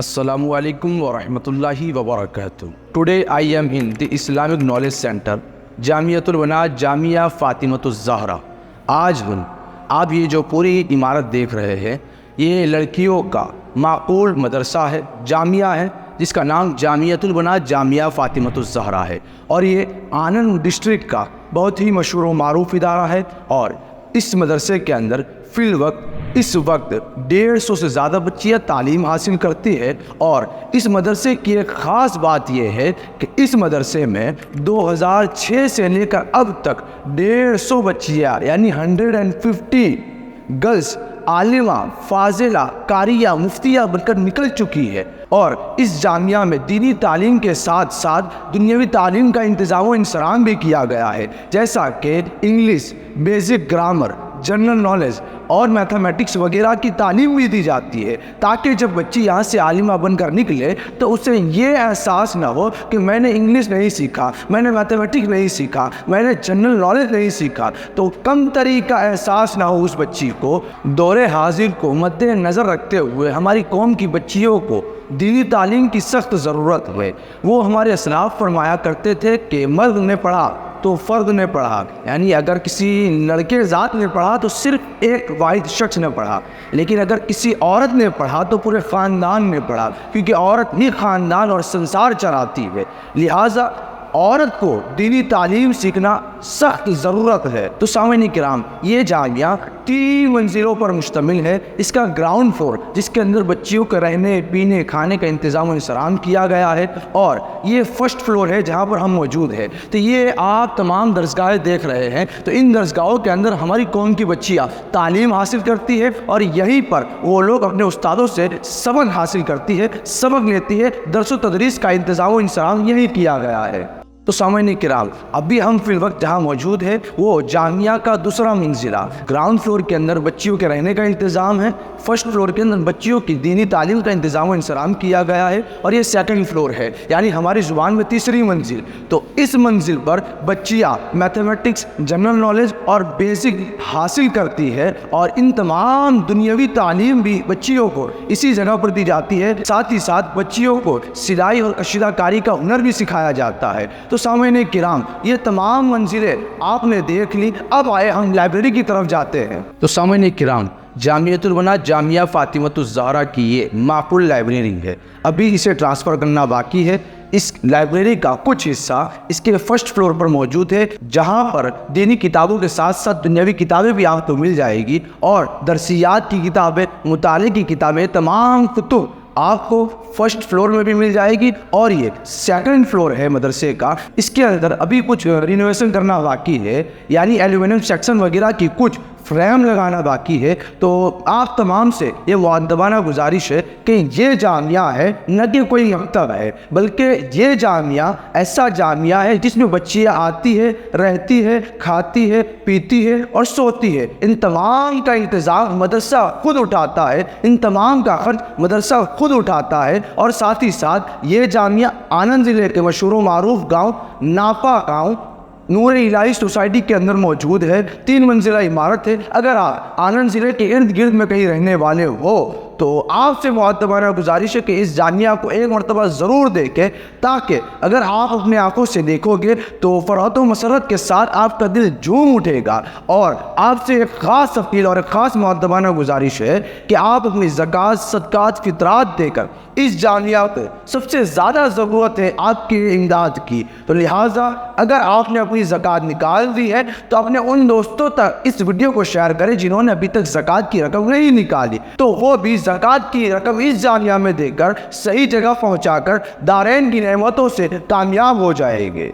Assalamu alaikum wa rahmatullahi wa barakatuh. Today I am in the Islamic Knowledge Center, Jamiatul बनात जामिया फातिमतुज़ ज़हरा। आज हम आप ये जो पूरी इमारत देख रहे हैं, ये लड़कियों का माक़ूल मदरसा है, जामिया है, जिसका नाम जामियातुल बनात जामिया फातिमतुज़ ज़हरा है और ये आनंद डिस्ट्रिक्ट का बहुत ही मशहूर व मारूफ इदारा है। और इस मदरसे के अंदर इस वक्त 150 से ज़्यादा बच्चियाँ तालीम हासिल करती है। और इस मदरसे की एक ख़ास बात यह है कि इस मदरसे में 2006 से लेकर अब तक 150 बच्चियाँ यानी 150 गर्ल्स आलिमा, फाजिला, कारिया, मुफ्तिया बनकर निकल चुकी है। और इस जामिया में दीनी तालीम के साथ साथ दुनियावी तालीम का इंतज़ाम व इंसराम भी किया गया है, जैसा कि English, basic grammar, general knowledge और मैथमेटिक्स वगैरह की तालीम भी दी जाती है, ताकि जब बच्ची यहाँ से आलिमा बनकर निकले तो उसे ये एहसास ना हो कि मैंने इंग्लिश नहीं सीखा, मैंने मैथमेटिक्स नहीं सीखा, मैंने जनरल नॉलेज नहीं सीखा। तो कम तरीका एहसास ना हो उस बच्ची को। दौरे हाजिर को मद्देनज़र रखते हुए हमारी कौम की बच्चियों को दीनी तालीम की सख्त ज़रूरत है। वो हमारे असलाफ फरमाया करते थे कि मर्द ने पढ़ा तो फ़र्द ने पढ़ा, यानी अगर किसी लड़के ज़ात ने पढ़ा तो सिर्फ एक वाहिद शख्स ने पढ़ा, लेकिन अगर किसी औरत ने पढ़ा तो पूरे ख़ानदान ने पढ़ा, क्योंकि औरत ही ख़ानदान और संसार चलाती है। लिहाजा औरत को दीनी तालीम सीखना सख्त ज़रूरत है। तो सामईन किराम, ये जामिया 3 मंजिलों पर मुश्तमिल है। इसका ग्राउंड फ्लोर, जिसके अंदर बच्चियों के रहने, पीने, खाने का इंतज़ाम इंतज़ाम किया गया है, और ये फर्स्ट फ्लोर है जहाँ पर हम मौजूद हैं। तो ये आप तमाम दरसगाहें देख रहे हैं, तो इन दरसगाहों के अंदर हमारी कौम की बच्चियाँ तालीम हासिल करती है और यहीं पर वो लोग अपने उस्तादों से सबक हासिल करती है, सबक लेती है। दरस व तदरीस का इंतज़ाम इंतज़ाम यहीं किया गया है। तो सामईन किराम, अभी हम फिल वक्त जहाँ मौजूद है वो जामिया का दूसरा मंजिला। ग्राउंड फ्लोर के अंदर बच्चियों के रहने का इंतज़ाम है, फर्स्ट फ्लोर के अंदर बच्चियों की दीनी तालीम का इंतज़ाम इंतज़ाम किया गया है, और ये सेकंड फ्लोर है, यानी हमारी ज़ुबान में तीसरी मंजिल। तो इस मंजिल पर बच्चियाँ मैथमेटिक्स, जनरल नॉलेज और बेसिक हासिल करती है, और इन तमाम दुनियावी तालीम भी बच्चियों को इसी जगह पर दी जाती है। साथ ही साथ बच्चियों को सिलाई और कशीदाकारी का हुनर भी सिखाया जाता है। तो सामईन किराम, ये तमाम मंजिलें आपने देख ली, अब आए हम लाइब्रेरी की तरफ जाते हैं। तो सामईन किराम, जामियातुल बनात जामिया फातिमतुज़ ज़हरा की ये माक़ूल लाइब्रेरी है, अभी इसे ट्रांसफ़र करना बाकी है। इस लाइब्रेरी का कुछ हिस्सा इसके फर्स्ट फ्लोर पर मौजूद है, जहां पर दीनी किताबों के साथ साथ दुनियावी किताबें भी आपको मिल जाएगी, और दरसियात की किताबें, मुताले की किताबें, तमाम कुतुब आपको फर्स्ट फ्लोर में भी मिल जाएगी। और ये सेकंड फ्लोर है मदरसे का, इसके अंदर अभी कुछ रिनोवेशन करना बाकी है, यानी एल्यूमिनियम सेक्शन वगैरह की कुछ फ्रेम लगाना बाकी है। तो आप तमाम से ये मुअद्दबाना गुजारिश है कि ये जामिया है न कि कोई मकतब है, बल्कि ये जामिया ऐसा जामिया है जिसमें बच्चियाँ आती है, रहती है, खाती है, पीती है और सोती है। इन तमाम का इंतज़ाम मदरसा खुद उठाता है, इन तमाम का खर्च मदरसा खुद उठाता है। और साथ ही साथ ये जामिया आनंद ज़िले के मशहूर व मारूफ गाँव नापा गाँव नूर इलाही सोसाइटी के अंदर मौजूद है। 3 मंजिला इमारत है। अगर आप आनंद ज़िले के इर्द गिर्द में कहीं रहने वाले हो तो आपसे मुअद्दबाना गुजारिश है कि इस जामिया को एक मरतबा ज़रूर देखें, ताकि अगर आप अपने आंखों से देखोगे तो फ़रहत व मसरत के साथ आपका दिल झूम उठेगा। और आपसे एक ख़ास अपील और एक ख़ास मुअद्दबाना गुजारिश है कि आप अपनी ज़कात, सदक़ात, फ़ितरात देकर इस जामिया को, सबसे ज़्यादा ज़रूरत है आपकी इमदाद की, तो लिहाजा अगर आपने अपनी ज़कात निकाल दी है तो अपने उन दोस्तों तक इस वीडियो को शेयर करें जिन्होंने अभी तक ज़कात की रकम नहीं निकाली, तो वो भी ज़कात की रकम इस जामिया में देकर सही जगह पहुंचाकर दारैन की नेमतों से कामयाब हो जाएंगे।